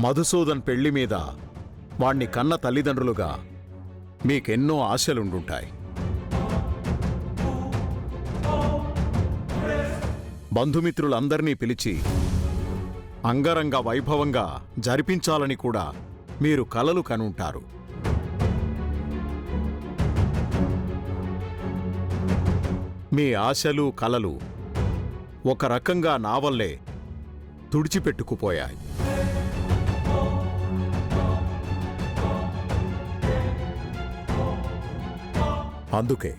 మధుసూదన్ పెళ్లి మీద వాణ్ణి కన్న తల్లిదండ్రులుగా మీకెన్నో ఆశలుండుంటాయి. బంధుమిత్రులందర్నీ పిలిచి అంగరంగ వైభవంగా జరిపించాలని కూడా మీరు కలలు కనుంటారు. మీ ఆశలు కలలు ఒక రకంగా నా వల్లే తుడిచిపెట్టుకుపోయాయి. అందుకే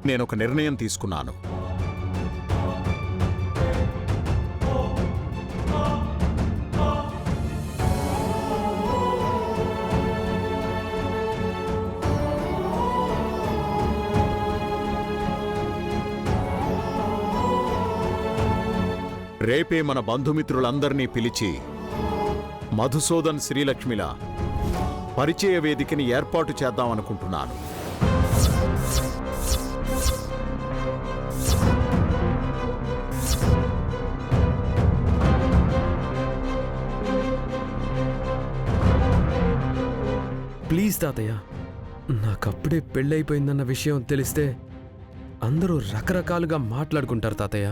నేనొక నిర్ణయం తీసుకున్నాను. రేపే మన బంధుమిత్రులందర్నీ పిలిచి మధుసూదన్ శ్రీలక్ష్మిల పరిచయ వేదికని ఏర్పాటు చేద్దామనుకుంటున్నాను. ప్లీజ్ తాతయ్య, నాకప్పుడే పెళ్ళైపోయిందన్న విషయం తెలిస్తే అందరూ రకరకాలుగా మాట్లాడుకుంటారు తాతయ్య.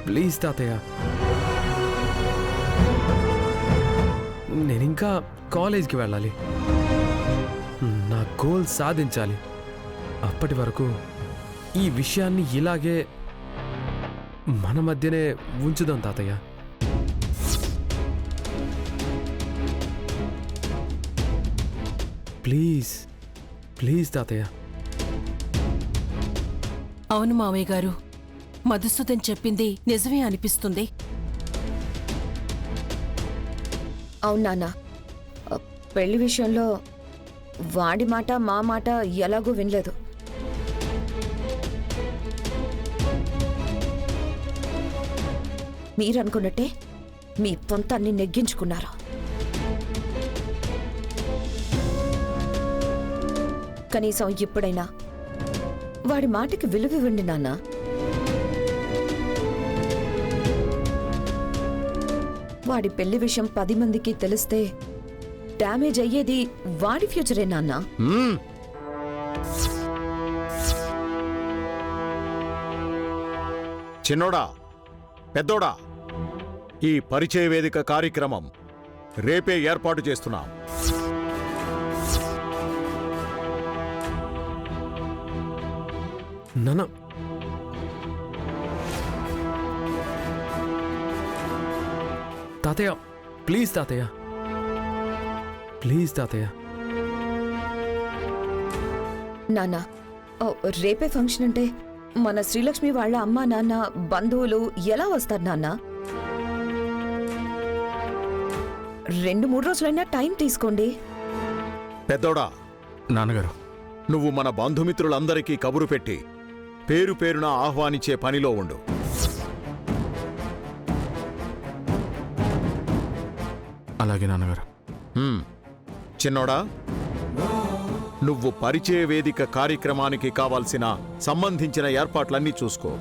ప్లీజ్ తాతయ్య, నేనింకా కాలేజ్కి వెళ్ళాలి. నా గోల్ సాధించాలి. అప్పటి వరకు ఈ విషయాన్ని ఇలాగే మన మధ్యనే ఉంచుదాం తాతయ్య. ప్లీజ్ ప్లీజ్ తాతయ్య. అవును మావయ్య గారు, మధుసూదన్ చెప్పింది నిజమే అనిపిస్తుంది. అవును నాన్న, పెళ్లి విషయంలో వాడి మాట మా మాట ఎలాగూ వినలేదు. మీరనుకున్నట్టే మీ పొంతాన్ని నెగ్గించుకున్నారు. కనీసం ఇప్పుడైనా వాడి మాటకి విలువివ్వండి నాన్న. వాడి పెళ్లి విషయం 10 మందికి తెలిస్తే డ్యామేజ్ అయ్యేది వాడి ఫ్యూచరే నాన్న. చిన్నోడా, పెద్దోడా, ఈ పరిచయ వేదిక కార్యక్రమం రేపే ఏర్పాటు చేస్తున్నాం. నాన్న, తాతయ్య ప్లీజ్ తాతయ్య, ప్లీజ్ తాతయ్య. నాన్న, రేపే ఫంక్షన్ అంటే మన శ్రీలక్ష్మి వాళ్ళ అమ్మా నాన్న బంధువులు ఎలా వస్తారు నాన్న? 2-3 రోజులైనా టైం తీసుకోండి. పెద్దోడా, నాన్నగారు, నువ్వు మన బంధుమిత్రులందరికీ కబురు పెట్టి పేరు పేరున ఆహ్వానించే పనిలో ఉండు. అలాగే నాన్నగారు. చిన్నోడా, నువ్వు పరిచయ వేదిక కార్యక్రమానికి కావాల్సిన సంబంధించిన ఏర్పాట్లన్నీ చూసుకో.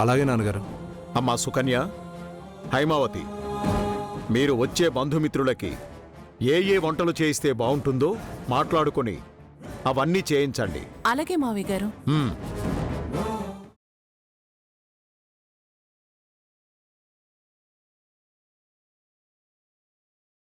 అలాగే నాన్నగారు. అమ్మా సుకన్య, హైమావతి, మీరు వచ్చే బంధుమిత్రులకి ఏ వంటలు చేయిస్తే బావుంటుందో మాట్లాడుకుని అవన్నీ చేయించండి. అలాగే మావయ్య గారు.